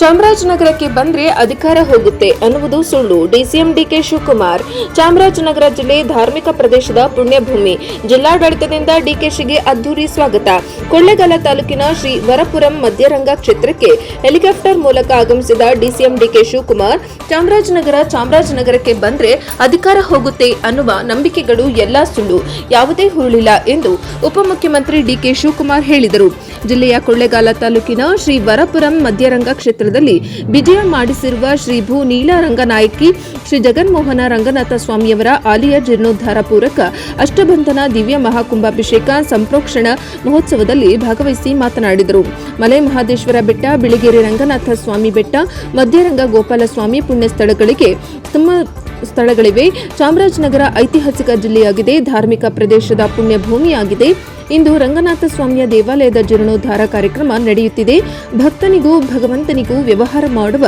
ಚಾಮರಾಜನಗರಕ್ಕೆ ಬಂದ್ರೆ ಅಧಿಕಾರ ಹೋಗುತ್ತೆ ಅನ್ನುವುದು ಸುಳ್ಳು. DCM DK Shivakumar. ಚಾಮರಾಜನಗರ ಜಿಲ್ಲೆ ಧಾರ್ಮಿಕ ಪ್ರದೇಶದ ಪುಣ್ಯಭೂಮಿ. ಜಿಲ್ಲಾಡಳಿತದಿಂದ ಡಿಕೆಶಿಗೆ ಅದ್ದೂರಿ ಸ್ವಾಗತ. ಕೊಳ್ಳೇಗಾಲ ತಾಲೂಕಿನ ಶ್ರೀ ವರಪುರಂ ಮಧ್ಯರಂಗ ಕ್ಷೇತ್ರಕ್ಕೆ ಹೆಲಿಕಾಪ್ಟರ್ ಮೂಲಕ ಆಗಮಿಸಿದ ಡಿಸಿಎಂ ಡಿಕೆ ಶಿವಕುಮಾರ್, ಚಾಮರಾಜನಗರಕ್ಕೆ ಬಂದ್ರೆ ಅಧಿಕಾರ ಹೋಗುತ್ತೆ ಅನ್ನುವ ನಂಬಿಕೆಗಳು ಎಲ್ಲಾ ಸುಳ್ಳು, ಯಾವುದೇ ಹುರುಳಿಲ್ಲ ಎಂದು ಉಪಮುಖ್ಯಮಂತ್ರಿ ಡಿಕೆ ಶಿವಕುಮಾರ್ ಹೇಳಿದರು. ಜಿಲ್ಲೆಯ ಕೊಳ್ಳೇಗಾಲ ತಾಲೂಕಿನ ಶ್ರೀ ವರಪುರಂ ಮಧ್ಯರಂಗ ಕ್ಷೇತ್ರದಲ್ಲಿ ವಿಜಯ ಮಾಡಿಸಿರುವ ಶ್ರೀ ಭೂ ನೀಲರಂಗನಾಯಕಿ ಶ್ರೀ ಜಗನ್ಮೋಹನ ರಂಗನಾಥ ಸ್ವಾಮಿಯವರ ಆಲಯ ಜೀರ್ಣೋದ್ಧಾರ ಪೂರಕ ಅಷ್ಟಬಂಧನ ದಿವ್ಯ ಮಹಾಕುಂಭಾಭಿಷೇಕ ಸಂಪ್ರೋಕ್ಷಣ ಮಹೋತ್ಸವದಲ್ಲಿ ಭಾಗವಹಿಸಿ ಮಾತನಾಡಿದರು. ಮಲೆ ಮಹದೇಶ್ವರ ಬೆಟ್ಟ, ಬಿಳಿಗೆರೆ ರಂಗನಾಥ ಸ್ವಾಮಿ ಬೆಟ್ಟ, ಮಧ್ಯರಂಗ ಗೋಪಾಲಸ್ವಾಮಿ ಪುಣ್ಯ ಸ್ಥಳಗಳಿವೆ. ಚಾಮರಾಜನಗರ ಐತಿಹಾಸಿಕ ಜಿಲ್ಲೆಯಾಗಿದೆ, ಧಾರ್ಮಿಕ ಪ್ರದೇಶದ ಪುಣ್ಯ ಭೂಮಿಯಾಗಿದೆ. ಇಂದು ರಂಗನಾಥ ಸ್ವಾಮಿಯ ದೇವಾಲಯದ ಜೀರ್ಣೋದ್ಧಾರ ಕಾರ್ಯಕ್ರಮ ನಡೆಯುತ್ತಿದೆ. ಭಕ್ತನಿಗೂ ಭಗವಂತನಿಗೂ ವ್ಯವಹಾರ ಮಾಡುವ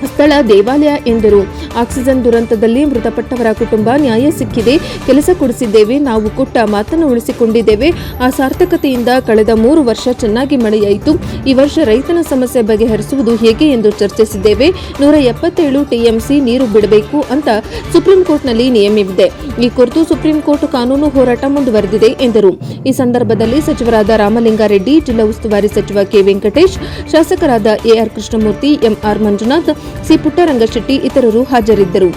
ಸ್ಥಳ ದೇವಾಲಯ ಎಂದರು. ಆಕ್ಸಿಜನ್ ದುರಂತದಲ್ಲಿ ಮೃತಪಟ್ಟವರ ಕುಟುಂಬ ನ್ಯಾಯ ಸಿಕ್ಕಿದೆ, ಕೆಲಸ ಕೊಡಿಸಿದ್ದೇವೆ, ನಾವು ಕೊಟ್ಟ ಮಾತನ್ನು ಉಳಿಸಿಕೊಂಡಿದ್ದೇವೆ. ಆ ಸಾರ್ಥಕತೆಯಿಂದ ಕಳೆದ 3 ವರ್ಷ ಚೆನ್ನಾಗಿ ಮಳೆಯಾಯಿತು. ಈ ವರ್ಷ ರೈತನ ಸಮಸ್ಯೆ ಬಗೆಹರಿಸುವುದು ಹೇಗೆ ಎಂದು ಚರ್ಚಿಸಿದ್ದೇವೆ. 177 ಟಿಎಂಸಿ ನೀರು ಬಿಡಬೇಕು ಅಂತ ಸುಪ್ರೀಂ ಕೋರ್ಟ್ನಲ್ಲಿ ನಿಯಮವಿದೆ. ಈ ಕುರಿತು ಸುಪ್ರೀಂ ಕೋರ್ಟ್ ಕಾನೂನು ಹೋರಾಟ ಮುಂದುವರೆದಿದೆ ಎಂದರು. ಈ ಸಂದರ್ಭದಲ್ಲಿ ಸಚಿವರಾದ ರಾಮಲಿಂಗಾರೆಡ್ಡಿ, ಜಿಲ್ಲಾ ಉಸ್ತುವಾರಿ ಸಚಿವ ಕೆ ವೆಂಕಟೇಶ್, ಶಾಸಕರಾದ AR Krishnamurthy, MR Manjunath, C Puttarangashetty ಇತರರು ಹಾಜರಿದ್ದರು.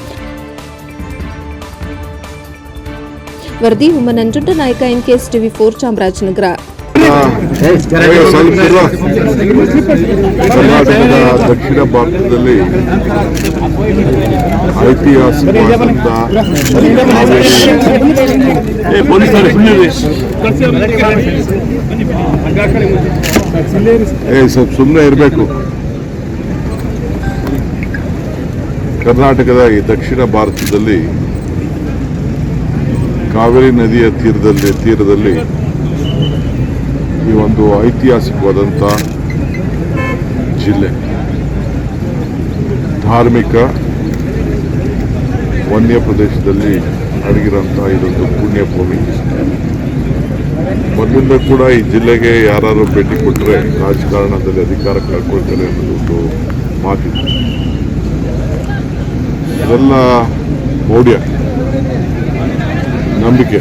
ವರದಿ ಹುಮ್ಮನಂಜುಂಡ ನಾಯಕ, ಎನ್ಕೆಎಸ್ ಟಿವಿ 4 ಚಾಮರಾಜನಗರ. ಕರ್ನಾಟಕದ ದಕ್ಷಿಣ ಭಾರತದಲ್ಲಿ ಐತಿಹಾಸಿಕವಾದಂಥ ಸ್ವಲ್ಪ ಸುಮ್ಮನೆ ಇರಬೇಕು. ಕರ್ನಾಟಕದ ಈ ದಕ್ಷಿಣ ಭಾರತದಲ್ಲಿ ಕಾವೇರಿ ನದಿಯ ತೀರದಲ್ಲಿ ಈ ಒಂದು ಐತಿಹಾಸಿಕವಾದಂಥ ಜಿಲ್ಲೆ, ಧಾರ್ಮಿಕ ವನ್ಯ ಪ್ರದೇಶದಲ್ಲಿ ಅಡಗಿರೋಂಥ ಇದೊಂದು ಪುಣ್ಯಭೂಮಿ. ಮೊದಲಿಂದ ಕೂಡ ಈ ಜಿಲ್ಲೆಗೆ ಯಾರು ಭೇಟಿ ಕೊಟ್ಟರೆ ರಾಜಕಾರಣದಲ್ಲಿ ಅಧಿಕಾರ ಕಳ್ಕೊಳ್ತಾರೆ ಅನ್ನೋದೊಂದು ಮಾತಿದೆ. ಇದೆಲ್ಲ ಮೌಢ್ಯ, ನಂಬಿಕೆ.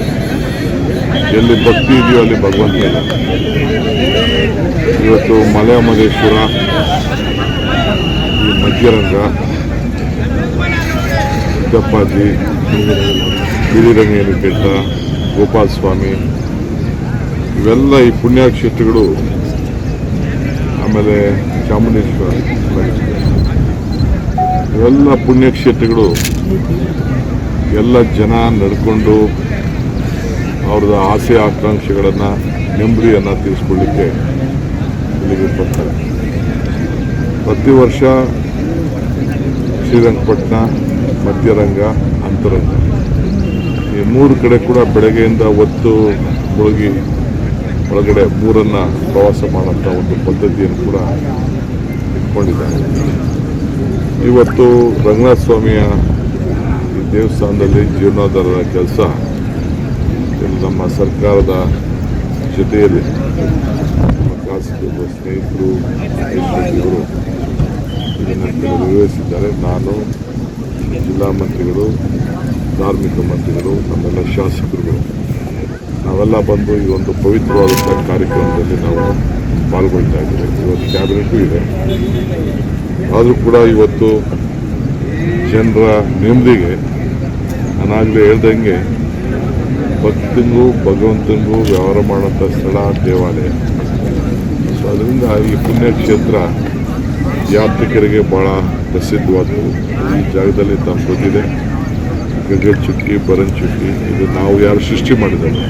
ಎಲ್ಲಿ ಭಕ್ತಿ ಇದೆಯೋ ಅಲ್ಲಿ ಭಗವಂತ ಇಲ್ಲ. ಇವತ್ತು ಮಲೆ ಮಹದೇಶ್ವರ, ಈ ಮಧ್ಯರಂಗ, ದಪ್ಪಾಜಿ, ಬಿಳಿರಂಗೇನಿ ಬೆಟ್ಟ, ಗೋಪಾಲಸ್ವಾಮಿ, ಇವೆಲ್ಲ ಈ ಪುಣ್ಯಕ್ಷೇತ್ರಗಳು. ಆಮೇಲೆ ಚಾಮುಂಡೇಶ್ವರ, ಇವೆಲ್ಲ ಪುಣ್ಯಕ್ಷೇತ್ರಗಳು ಎಲ್ಲ ಜನ ನಡ್ಕೊಂಡು ಅವ್ರದ್ದು ಆಸೆ ಆಕಾಂಕ್ಷೆಗಳನ್ನು, ನೆಮ್ಮದಿಯನ್ನು ತೀರಿಸ್ಕೊಳ್ಳಿಕ್ಕೆ ಇಲ್ಲಿಗೆ ಬರ್ತಾರೆ. ಪ್ರತಿ ವರ್ಷ ಶ್ರೀರಂಗಪಟ್ಟಣ, ಮಧ್ಯರಂಗ, ಅಂತರಂಗ ಈ 3 ಕಡೆ ಕೂಡ ಬೆಳಗ್ಗೆಯಿಂದ ಹೊತ್ತು ಮುಳುಗಿ ಒಳಗಡೆ 3 ಪ್ರವಾಸ ಮಾಡೋಂಥ ಒಂದು ಪದ್ಧತಿಯನ್ನು ಕೂಡ ಇಟ್ಕೊಂಡಿದ್ದಾರೆ. ಇವತ್ತು ರಂಗನಾಥ ಸ್ವಾಮಿಯ ಈ ದೇವಸ್ಥಾನದಲ್ಲಿ ಜೀರ್ಣೋದ್ಧಾರದ ಕೆಲಸ ನಮ್ಮ ಸರ್ಕಾರದ ಜೊತೆಯಲ್ಲಿ ನಮ್ಮ ಖಾಸಗಿ ಸ್ನೇಹಿತರು ಇವರು ಇದನ್ನು ನಿರ್ವಹಿಸಿದ್ದಾರೆ. ನಾನು, ಜಿಲ್ಲಾ ಮಂತ್ರಿಗಳು, ಧಾರ್ಮಿಕ ಮಂತ್ರಿಗಳು, ನಮ್ಮೆಲ್ಲ ಶಾಸಕರುಗಳು ನಾವೆಲ್ಲ ಬಂದು ಈ ಒಂದು ಪವಿತ್ರವಾದಂಥ ಕಾರ್ಯಕ್ರಮದಲ್ಲಿ ನಾವು ಪಾಲ್ಗೊಳ್ತಾ ಇದ್ದೇವೆ. ಇವತ್ತು ಕ್ಯಾಬಿನೆಟು ಇದೆ. ಆದರೂ ಕೂಡ ಇವತ್ತು ಜನರ ನೆಮ್ಮದಿಗೆ ನಾನಾಗಲೇ ಹೇಳ್ದಂಗೆ ಭಕ್ತನಿಗೂ ಭಗವಂತನಿಗೂ ವ್ಯವಹಾರ ಮಾಡೋಂಥ ಸ್ಥಳ ದೇವಾಲಯ. ಸೊ ಅದರಿಂದ ಈ ಪುಣ್ಯಕ್ಷೇತ್ರ ಯಾತ್ರಿಕರಿಗೆ ಭಾಳ ಪ್ರಸಿದ್ಧವಾದದ್ದು. ಈ ಜಾಗದಲ್ಲಿ ತಮ್ಮ ಗೊತ್ತಿದೆ, ಗಗನ ಚುಕ್ಕಿ, ಬರನ್ ಚುಕ್ಕಿ, ಇದು ನಾವು ಯಾರು ಸೃಷ್ಟಿ ಮಾಡಿದ್ದಾರೆ.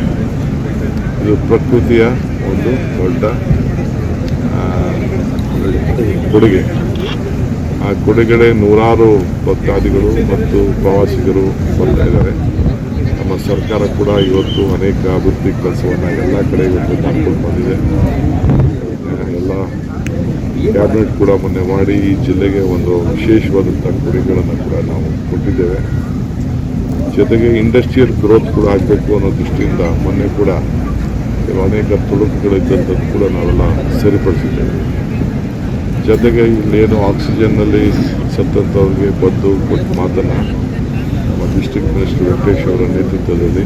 ಇದು ಪ್ರಕೃತಿಯ ಒಂದು ದೊಡ್ಡ ಕೊಡುಗೆ. ಆ ಕೊಡುಗೆಡೆ ನೂರಾರು ಭಕ್ತಾದಿಗಳು ಮತ್ತು ಪ್ರವಾಸಿಗರು ಬರ್ತಾ ಇದ್ದಾರೆ. ನಮ್ಮ ಸರ್ಕಾರ ಕೂಡ ಇವತ್ತು ಅನೇಕ ಅಭಿವೃದ್ಧಿ ಕೆಲಸವನ್ನು ಎಲ್ಲ ಕಡೆ ಇವತ್ತು ಮಾಡ್ಕೊಂಡು ಬಂದಿದೆ. ಎಲ್ಲ ಕ್ಯಾಬಿನೆಟ್ ಕೂಡ ಮೊನ್ನೆ ಮಾಡಿ ಈ ಜಿಲ್ಲೆಗೆ ಒಂದು ವಿಶೇಷವಾದಂಥ ಕೊಡುಗೆಗಳನ್ನು ಕೂಡ ನಾವು ಕೊಟ್ಟಿದ್ದೇವೆ. ಜೊತೆಗೆ ಇಂಡಸ್ಟ್ರಿಯಲ್ ಗ್ರೋತ್ ಕೂಡ ಆಗಬೇಕು ಅನ್ನೋ ದೃಷ್ಟಿಯಿಂದ ಮೊನ್ನೆ ಕೂಡ ಅನೇಕ ತೊಡಕುಗಳಿದ್ದಂಥದ್ದು ಕೂಡ ನಾವೆಲ್ಲ ಸರಿಪಡಿಸಿದ್ದೇವೆ. ಜೊತೆಗೆ ಇಲ್ಲೇನು ಆಕ್ಸಿಜನ್ನಲ್ಲಿ ಸತ್ತಂಥವ್ರಿಗೆ ಬಂದು ಕೊಟ್ಟು ಮಾತನ್ನು ನಮ್ಮ ಡಿಸ್ಟ್ರಿಕ್ಟ್ ಮಿನಿಸ್ಟರ್ ವೆಂಕಟೇಶ್ ಅವರ ನೇತೃತ್ವದಲ್ಲಿ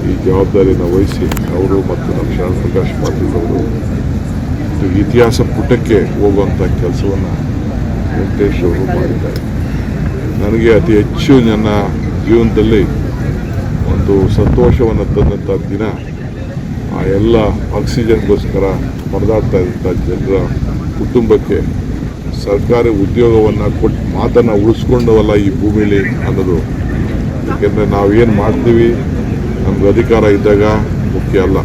ಈ ಜವಾಬ್ದಾರಿಯನ್ನು ವಹಿಸಿ ಅವರು ಮತ್ತು ನಮ್ಮ ಶರಣ್ ಪ್ರಕಾಶ್ ಪಾಟೀಲ್ ಅವರು ಇತಿಹಾಸ ಪುಟಕ್ಕೆ ಹೋಗುವಂಥ ಕೆಲಸವನ್ನು ವೆಂಕಟೇಶ್ ಅವರು ಮಾಡಿದ್ದಾರೆ. ನನಗೆ ಅತಿ ಹೆಚ್ಚು ನನ್ನ ಜೀವನದಲ್ಲಿ ಒಂದು ಸಂತೋಷವನ್ನು ತಂದಂಥ ದಿನ ಆ ಎಲ್ಲ ಆಕ್ಸಿಜನ್ಗೋಸ್ಕರ ಪರದಾಡ್ತಾ ಇದ್ದಂಥ ಜನರ ಕುಟುಂಬಕ್ಕೆ ಸರ್ಕಾರಿ ಉದ್ಯೋಗವನ್ನು ಕೊಟ್ಟು ಮಾತನ್ನು ಉಳಿಸ್ಕೊಂಡವಲ್ಲ ಈ ಭೂಮಿಲಿ ಅನ್ನೋದು. ಏಕೆಂದರೆ ನಾವೇನು ಮಾಡ್ತೀವಿ ನಮ್ಗೆ ಅಧಿಕಾರ ಇದ್ದಾಗ ಮುಖ್ಯ ಅಲ್ಲ,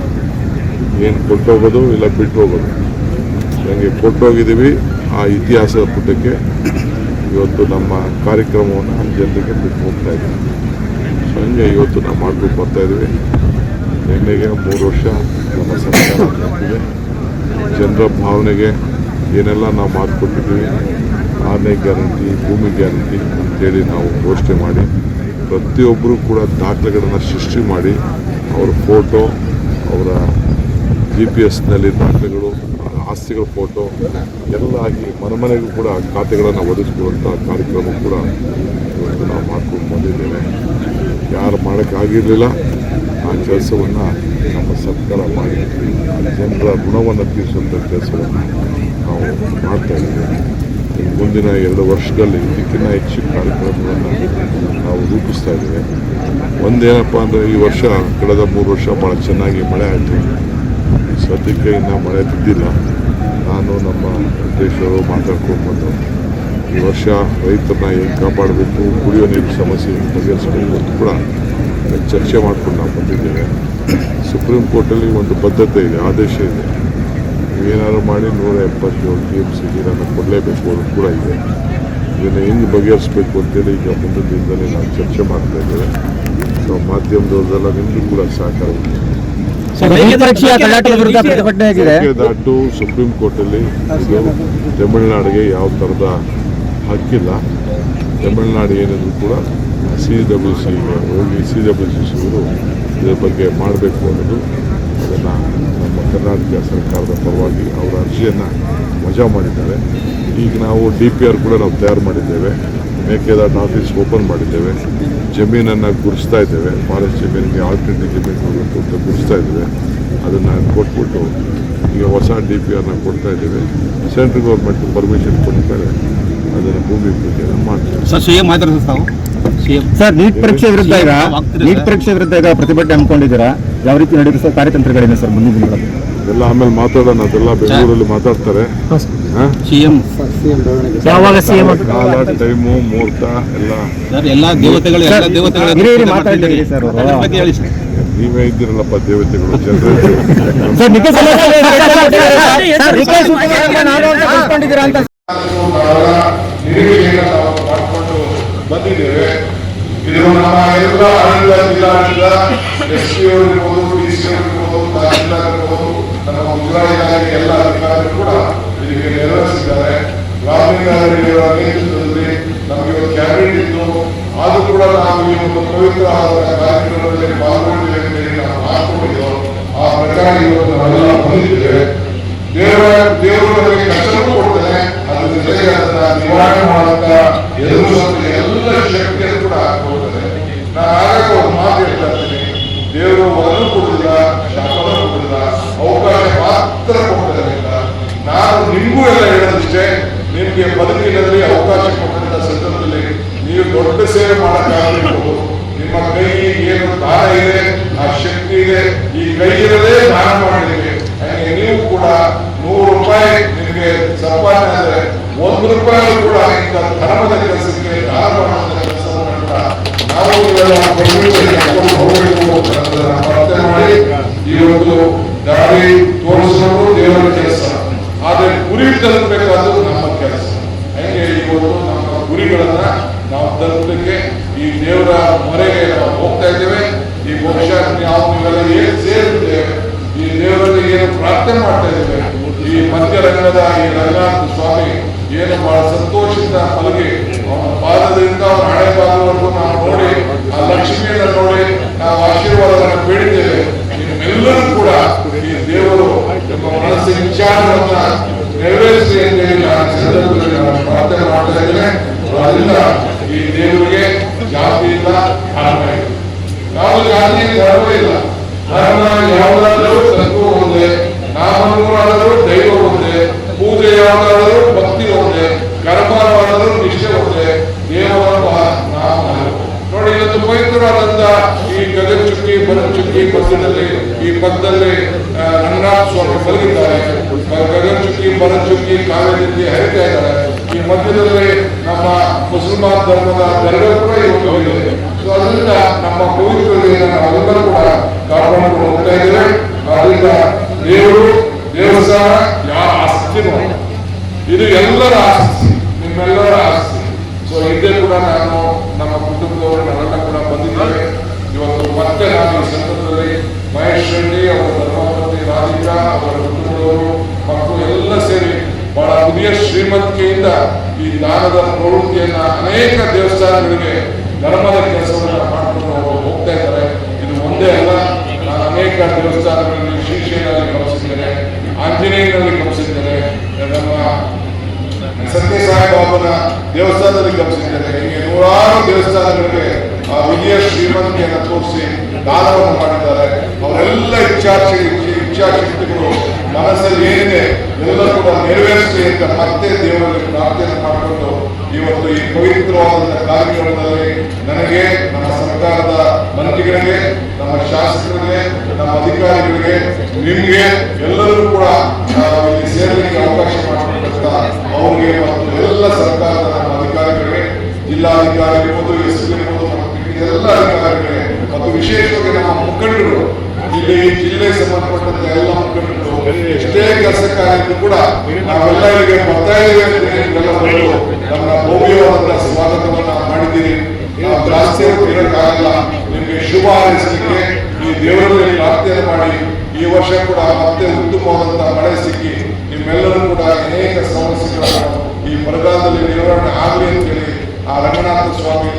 ಏನು ಕೊಟ್ಟೋಗೋದು ಇಲ್ಲ ಬಿಟ್ಟು ಹೋಗೋದು. ನನಗೆ ಕೊಟ್ಟೋಗಿದ್ದೀವಿ ಆ ಇತಿಹಾಸದ ಪುಟಕ್ಕೆ. ಇವತ್ತು ನಮ್ಮ ಕಾರ್ಯಕ್ರಮವನ್ನು ನಮ್ಮ ಜನರಿಗೆ ಬಿಟ್ಟು ಹೋಗ್ತಾ ಇದ್ದೀವಿ. ಸಂಜೆ ಇವತ್ತು ನಾವು ಮಾಡ್ಕೊಂಡು ಬರ್ತಾಯಿದ್ದೀವಿ. ನಿನ್ನೆಗೆ 3 ವರ್ಷ ನಮ್ಮ ಸರ್ಕಾರ ಆಗ್ತಿದೆ. ಜನರ ಭಾವನೆಗೆ ಏನೆಲ್ಲ ನಾವು ಮಾತು ಕೊಟ್ಟಿದ್ದೀವಿ, 6ನೇ ಗ್ಯಾರಂಟಿ, ಭೂಮಿ ಗ್ಯಾರಂಟಿ ಅಂತೇಳಿ ನಾವು ಘೋಷಣೆ ಮಾಡಿ ಪ್ರತಿಯೊಬ್ಬರೂ ಕೂಡ ದಾಖಲೆಗಳನ್ನು ಸೃಷ್ಟಿ ಮಾಡಿ ಅವರ ಫೋಟೋ, ಅವರ GPS ದಾಖಲೆಗಳು, ಆಸ್ತಿಗಳ ಫೋಟೋ ಎಲ್ಲ ಹಾಕಿ ಮನೆಗೂ ಕೂಡ ಖಾತೆಗಳನ್ನು ಒದಗಿಸ್ಕೊಡುವಂಥ ಕಾರ್ಯಕ್ರಮ ಕೂಡ ಇವತ್ತು ನಾವು ಮಾಡ್ಕೊಂಡು ಬಂದಿದ್ದೇವೆ. ಯಾರು ಮಾಡೋಕ್ಕಾಗಿರಲಿಲ್ಲ ಆ ಕೆಲಸವನ್ನು ನಮ್ಮ ಸರ್ಕಾರ ಮಾಡಿ ಜನರ ಋಣವನ್ನು ತೀರಿಸುವಂಥ ಕೆಲಸವನ್ನು ನಾವು ಮಾಡ್ತಾಯಿದ್ದೇವೆ. ಮುಂದಿನ 2 ವರ್ಷದಲ್ಲಿ ಇದಕ್ಕಿಂತ ಹೆಚ್ಚು ಕಾರ್ಯಕ್ರಮಗಳನ್ನು ನಾವು ರೂಪಿಸ್ತಾ ಇದ್ದೇವೆ. ಒಂದೇನಪ್ಪ ಅಂದರೆ ಈ ವರ್ಷ ಕಳೆದ 3 ವರ್ಷ ಭಾಳ ಚೆನ್ನಾಗಿ ಮಳೆ ಆಯಿತು. ಸದ್ಯಕ್ಕೆ ಇನ್ನೂ ಮಳೆ ಬಿದ್ದಿಲ್ಲ. ನಾನು ನಮ್ಮ ವೆಂಕಟೇಶ್ವರು ಮಾತಾಡ್ಕೊಂಡು ಬಂದು ಈ ವರ್ಷ ರೈತರನ್ನ ಹೇಗೆ ಕಾಪಾಡಬೇಕು, ಕುಡಿಯೋ ನೀರಿನ ಸಮಸ್ಯೆ ಬಗೆಹರಿಸಬೇಕು ಅಂತ ಕೂಡ ಚರ್ಚೆ ಮಾಡ್ಕೊಂಡು ನಾವು ಬಂದಿದ್ದೇವೆ. ಸುಪ್ರೀಂ ಕೋರ್ಟಲ್ಲಿ ಒಂದು ಬದ್ಧತೆ ಇದೆ, ಆದೇಶ ಇದೆ. ಏನಾದ್ರು ಮಾಡಿ 177 TMC ನೀರನ್ನು ಕೊಡಲೇಬೇಕು ಅನ್ನೋದು ಕೂಡ ಇದೆ. ಇದನ್ನು ಹೆಂಗೆ ಬಗೆಹರಿಸಬೇಕು ಅಂತೇಳಿ ಈಗ ಮುಂದಿನ ದಿನದಲ್ಲಿ ನಾವು ಚರ್ಚೆ ಮಾಡ್ತಾ ಇದ್ದೇವೆ. ಸೊ ಮಾಧ್ಯಮದವ್ರದೆಲ್ಲ ನಿಮಗೂ ಕೂಡ ಸಹಕಾರ ಇದೆ. ಮೇಕೆದಾಟು ಸುಪ್ರೀಂ ಕೋರ್ಟಲ್ಲಿ ಇದು ತಮಿಳುನಾಡಿಗೆ ಯಾವ ಥರದ ಹಕ್ಕಿಲ್ಲ. ತಮಿಳುನಾಡು ಏನಿದ್ರು ಕೂಡ CWCಗೆ ಹೋಗಿ CWCವರು ಇದರ ಬಗ್ಗೆ ಮಾಡಬೇಕು ಅನ್ನೋದು, ಅದನ್ನು ನಮ್ಮ ಕರ್ನಾಟಕ ಸರ್ಕಾರದ ಪರವಾಗಿ ಅವರ ಅರ್ಜಿಯನ್ನು ವಜಾ ಮಾಡಿದ್ದಾರೆ. ಈಗ ನಾವು DPR ಕೂಡ ನಾವು ತಯಾರು ಮಾಡಿದ್ದೇವೆ. ಮೇಕೆದಾಟು ಆಫೀಸ್ ಓಪನ್ ಮಾಡಿದ್ದೇವೆ. ಜಮೀನನ್ನು ಗುರುಸ್ತಾ ಇದ್ದೇವೆ. ಫಾರೆಸ್ಟ್ ಜಮೀನಿಗೆ ಆಲ್ಟರ್ನೇಟಿವ್ ಜಮೀನು ಕೊಡಬೇಕು ಅಂತ ಗುರುಸ್ತಾ ಇದ್ದೇವೆ. ಅದನ್ನು ಕೊಟ್ಬಿಟ್ಟು ಈಗ ಹೊಸ DPRನ ಕೊಡ್ತಾ ಇದ್ದೇವೆ. ಸೆಂಟ್ರಲ್ ಗೌರ್ಮೆಂಟ್ ಪರ್ಮಿಷನ್ ಕೊಟ್ಟ ಮೇಲೆ ಅದನ್ನು ಭೂಮಿ ಪೂಜೆಯನ್ನು ಮಾಡ್ತೇವೆ. ಸರ್, ನೀಟ್ ಪರೀಕ್ಷೆ ವಿರುದ್ಧ ಈಗ ಪ್ರತಿಭಟನೆ ಹಮ್ಮಿಕೊಂಡಿದ್ದೀರಾ? ಯಾವ ರೀತಿ ನಡೆಯುತ್ತೆ ಸರ್? ಕಾರ್ಯತಂತ್ರಗಳೇನು ಸರ್ ಮುಂದಿನ ದಿನಗಳಲ್ಲಿ? ಎಲ್ಲ ಆಮೇಲೆ ಮಾತಾಡೋಣ. ಅದೆಲ್ಲ ಬೆಂಗಳೂರಲ್ಲಿ ಮಾತಾಡ್ತಾರೆ. ಕಾಲ, ಟೈಮು, ಮುಹೂರ್ತ ಎಲ್ಲ ಮಾತಾಡ್ತೀರಿ ಸರ್. ನೀವೇ ಇದ್ದೀರಲ್ಲಪ್ಪ ದೇವತೆಗಳು. ಮಾಡಿಕೊಂಡು ಬಂದಿದ್ದೇವೆ. ಇದು ನಮ್ಮ ಎಲ್ಲ ಆಡಳಿತ, ಜಿಲ್ಲಾಡಳಿತ, SP ಇರ್ಬೋದು, DC ಇರ್ಬೋದು, ತಹಸೀಲ್ದಾರ್ ಇರ್ಬೋದು, ನಮ್ಮ ಮುಜರಾಯಿ ಇಲಾಖೆ ಎಲ್ಲ ಅಧಿಕಾರಿಗಳು ಕೂಡ ಇದಕ್ಕೆ ನೆರವೇರಿಸಿದ್ದಾರೆ. ರಾಮಲಿಂಗಾರೆಡ್ಡಿಯವರ ನೇತೃತ್ವದಲ್ಲಿ ನಮಗೆ ಒಂದು ಕ್ಯಾಬಿನೆಟ್ ಇತ್ತು. ಆದರೂ ಕೂಡ ನಾವು ಈ ಒಂದು ಪವಿತ್ರವಾದ ಕಾರ್ಯಕ್ರಮದಲ್ಲಿ ಪಾಲ್ಗೊಂಡಿದ್ದೇವೆ ಅಂತ ಹೇಳಿ ನಾವು ಹಾಕೊಂಡಿದ್ದೆವು. ಆ ಪ್ರಕಾರ ಇವತ್ತು ನಾವೆಲ್ಲ ಬಂದಿದ್ದೇವೆ. ದೇವರು ನಮಗೆ ಕಷ್ಟನೂ ಕೊಡ್ತಾನೆ, ಅದ್ರ ಜೊತೆಗೆ ಅದನ್ನ ನಿವಾರಣೆ ಮಾಡುವಂತ ಎದುರಿಸುವಂತ ಎಲ್ಲ ಶಕ್ತಿಯನ್ನು ಕೂಡ ಕೊಡ್ತದೆ. ನಾನು ಆಗಾಗ ಒಂದು ಮಾತು ಹೇಳ್ತಾ ಇರ್ತೀನಿ, ದೇವರು ವರನು ಕೊಡುದಿಲ್ಲ, ಶಾಪನೂ ಕೊಡುದಿಲ್ಲ, ಅವಕಾಶ ಮಾತ್ರ ಕೊಡ್ತಾರೆ. ನಾನು ನಿಮಗೂ ಎಲ್ಲ ಹೇಳೋದಿಷ್ಟೇ, ನಿಮ್ಗೆ ಬದುಕಿನಲ್ಲಿ ಅವಕಾಶ ಕೊಟ್ಟಂತ ಸಂದರ್ಭದಲ್ಲಿ ನೀವು ದೊಡ್ಡ ಸೇವೆ ಮಾಡಕ್ಕಾಗಬೇಕು. ನಿಮ್ಮ ಕೈ ಏನು ದಾನ ಇದೆ, ಆ ಶಕ್ತಿ ಇದೆ, ಈ ಕೈ ಇರದೇ ದಾನ ಮಾಡಲಿಕ್ಕೆ. ಹಾಗೆ ನೀವು ಕೂಡ 100 ರೂಪಾಯಿ ನಿಮಗೆ ಸಂಪಾದನೆ ಆದರೆ 1 ರೂಪಾಯಿ ಕೂಡ ಇಂಥ ಧರ್ಮದ ಕೆಲಸಕ್ಕೆ ದಾನ ಮಾಡುವಂತ ಕೆಲಸವನ್ನು ಕೂಡ ನಾವು ಪ್ರಾರ್ಥನೆ ಮಾಡಿ ಈ ಒಂದು ದಾರಿ ತೋರಿಸೋದು ದೇವರ ಕೆಲಸ. ಆದರೆ ಗುರಿ ತಲುಪಬೇಕಾದ್ರು ನಮ್ಮ ಕೆಲಸ. ಹಾಗೆ ಇವತ್ತು ನಮ್ಮ ಗುರಿಗಳನ್ನ ನಾವು ತಲುಪಲಿಕ್ಕೆ ಈ ದೇವರ ಮೊರೆಗೆ ನಾವು ಹೋಗ್ತಾ ಇದ್ದೇವೆ. ಈ ಬಹುಶಃ ನೀವೆಲ್ಲ ಏನು ಸೇರಿದ್ದೇವೆ, ಈ ದೇವರಲ್ಲಿ ಏನು ಪ್ರಾರ್ಥನೆ ಮಾಡ್ತಾ ಇದ್ದೇವೆ. ಈ ಮಧ್ಯರಂಗದ ಈ ರಂಗನಾಥ ಸ್ವಾಮಿ ಏನು ಬಹಳ ಸಂತೋಷದಿಂದ ಮಲಗಿ ಅವನ ಪಾದದಿಂದ ಅವನ ಹಣೆ ಪಾದವರೆಗೂ ನಾವು ನೋಡಿ, ಆ ಲಕ್ಷ್ಮಿಯನ್ನು ನೋಡಿ ನಾವು ಆಶೀರ್ವಾದವನ್ನು ಬೇಡಿದ್ದೇವೆ. ನಿಮ್ಮೆಲ್ಲರೂ ಕೂಡ ಈ ದೇವರು ನಿಮ್ಮ ಮನಸ್ಸಿನ ವಿಚಾರವನ್ನ ನೆರವೇರಿಸಿ ಅಂತ ಹೇಳಿ ಸಂದರ್ಭದಲ್ಲಿ ನಾನು ಪ್ರಾರ್ಥನೆ ಮಾಡ್ತಾ ಇದ್ದೇನೆ. ಅದರಿಂದ ಈ ದೇವರಿಗೆ ಜಾತಿ ಇಲ್ಲ, ಧರ್ಮ ಇಲ್ಲ. ಯಾವ ಜಾತಿ ಧರ್ಮ ಇಲ್ಲ. ಧರ್ಮ ಯಾವುದಾದರೂ ತತ್ವ ಒಂದೇ, ನಾಮನೂರಾದರೂ ದೈವ ಒಂದೇ, ಪೂಜೆ ಯಾವುದಾದರೂ ಭಕ್ತಿ ಒಂದೇ, ಕರ್ಮ ಮಾಡಿದರೂ ನಿಷ್ಠೆ ಒಂದೇ, ದೇವರ ನಾಮ ನೋಡಿ. ಇವತ್ತು ಪವಿತ್ರವಾದಂತ ಈ ಗಗನಚುಕ್ಕಿ ಬನಚುಕ್ಕಿ ಪದ್ಯದಲ್ಲಿ ಈ ಪದದಲ್ಲಿ ರಂಗನಾಥ ಸ್ವಾಮಿ ಬರೆದಿದ್ದಾರೆ. ಗಗನಚುಕ್ಕಿ ಬನಚುಕ್ಕಿ ಕಾವ್ಯದಲ್ಲಿ ಹರಿತಾ ಇದ್ದಾರೆ. ಈ ಮಧ್ಯದಲ್ಲಿ ನಮ್ಮ ಮುಸಲ್ಮಾನ್ ಧರ್ಮದ ದರ್ಗಾ ಕೂಡ ಇವತ್ತು ಹೋಗಿದೆ. ಸೊ ಅದರಿಂದ ನಮ್ಮ ಪವಿತ್ರತೆಯನ್ನು ನಾವೆಲ್ಲರೂ ಕೂಡ ಕಾಪಾಡಿಕೊಂಡು ಹೋಗ್ತಾ ಇದ್ದೇವೆ. ಅದರಿಂದ ದೇವರು ದೇವಸ್ಥಾನ ಯಾವ ಆಸ್ತಿನೂ ಇದು ಎಲ್ಲರ ಆಸ್ತಿ, ನಿಮ್ಮೆಲ್ಲರ ಆಸ್ತಿ. ಸೊ ಹಿಂದೆ ಕೂಡ ನಾನು ನಮ್ಮ ಕುಟುಂಬದವರು ನಾವೆಲ್ಲ ಕೂಡ ಬಂದಿದ್ದೇವೆ. ಇವತ್ತು ಮತ್ತೆ ನಾನು ಈ ಸಂದರ್ಭದಲ್ಲಿ ಮಹೇಶ್ ರೆಡ್ಡಿ ಅವರ ಧರ್ಮಪತ್ನಿ ರಾಧಿಕಾ ಅವರ ಕುಟುಂಬದವರು ಮಕ್ಕಳು ಎಲ್ಲ ಸೇರಿ ಬಹಳ ಪುದಿಯ ಶ್ರೀಮಂತಿಕೆಯಿಂದ ಈ ದಾನದ ಪ್ರವೃತ್ತಿಯನ್ನ ಅನೇಕ ದೇವಸ್ಥಾನಗಳಿಗೆ ಧರ್ಮದ ಕೆಲಸವನ್ನ ಮಾಡಿಕೊಂಡು ಹೋಗ್ತಾ ಇದ್ದಾರೆ. ಇದು ಒಂದೇ ಅಲ್ಲ, ನಾನು ಅನೇಕ ದೇವಸ್ಥಾನಗಳಲ್ಲಿ ಶ್ರೀಶೈಲದಲ್ಲಿ ಗಮನಿಸಿದ್ದೇನೆ, ಆಂಜನೇಯನಲ್ಲಿ ಗಮನಿಸಿದ್ದೇನೆ, ನಮ್ಮ ಸತ್ಯ ಸಾಯಿಬಾಬನ ದೇವಸ್ಥಾನದಲ್ಲಿ ಗಮನಿಸಿದ್ದೇನೆ. ಹೀಗೆ ನೂರಾರು ದೇವಸ್ಥಾನಗಳಿಗೆ ಆ ವಿಧಿಯ ಶ್ರೀಮಂತಿಯನ್ನು ತೋರಿಸಿ ದಾನವನ್ನು ಮಾಡಿದ್ದಾರೆ. ಅವರೆಲ್ಲ ಇಚ್ಛಾಶಕ್ತಿಗಳು ಮನಸ್ಸಲ್ಲಿ ಏನಿದೆ ಎಲ್ಲ ಕೂಡ ನೆರವೇರಿಸಲಿ ಅಂತ ಮತ್ತೆ ದೇವರಲ್ಲಿ ಪ್ರಾರ್ಥನೆ ಮಾಡಿಕೊಂಡು ಇವತ್ತು ಈ ಪವಿತ್ರವಾದಂತಹ ಕಾರ್ಯಕ್ರಮದಲ್ಲಿ ನನಗೆ, ನಮ್ಮ ಸರ್ಕಾರದ ಮಂತ್ರಿಗಳಿಗೆ, ನಮ್ಮ ಶಾಸಕರಿಗೆ, ನಮ್ಮ ಅಧಿಕಾರಿಗಳಿಗೆ, ನಿಮ್ಗೆ ಎಲ್ಲರಿಗೂ ಕೂಡ ಇಲ್ಲಿ ಸೇರಲಿಕ್ಕೆ ಅವಕಾಶ ಮಾಡಿಕೊಟ್ಟಂತ ಅವರಿಗೆ ಮತ್ತು ಎಲ್ಲ ಸರ್ಕಾರದ ನಮ್ಮ ಅಧಿಕಾರಿಗಳಿಗೆ, ಜಿಲ್ಲಾಧಿಕಾರಿ ಇರ್ಬೋದು, ಎಸ್ ಇರ್ಬೋದು, ಎಲ್ಲ ಅಧಿಕಾರಿಗಳಿಗೆ ಮತ್ತು ವಿಶೇಷವಾಗಿ ನಮ್ಮ ಮುಖಂಡರು, ಜಿಲ್ಲೆ ಸಂಬಂಧಪಟ್ಟಂತ ಎಲ್ಲ ಮುಖಂಡರು ಎಷ್ಟೇ ಕೆಲಸ ಕಾರ್ಯಕ್ಕೂ ಕೂಡ ನಾವೆಲ್ಲ ಇಲ್ಲಿಗೆ ಬರ್ತಾ ಇದ್ದೇವೆ ನಮ್ಮ ಭವ್ಯವಾದಂತಹ ಸ್ವಾಗತವನ್ನ ಮಾಡಿದ್ದೀರಿ. ನಾವು ಜಾಸ್ತಿ ಇರೋಕ್ಕಾಗಲ್ಲ. ನಿಮಗೆ ಶುಭ ಹಾರೈಸಲಿಕ್ಕೆ ಈ ದೇವರಲ್ಲಿ ಪ್ರಾರ್ಥನೆ ಮಾಡಿ ಈ ವರ್ಷ ಕೂಡ ಮತ್ತೆ ಉತ್ತಮವಾದಂತಹ ಮಳೆ ಸಿಕ್ಕಿ ನಿಮ್ಮೆಲ್ಲರೂ ಕೂಡ ಅನೇಕ ಸಮಸ್ಯೆಗಳನ್ನು ಈ ಬರಗಾಲದಲ್ಲಿ ನಿವಾರಣೆ ಆಗಲಿ ಅಂತ ಹೇಳಿ ಆ ರಂಗನಾಥ ಸ್ವಾಮಿ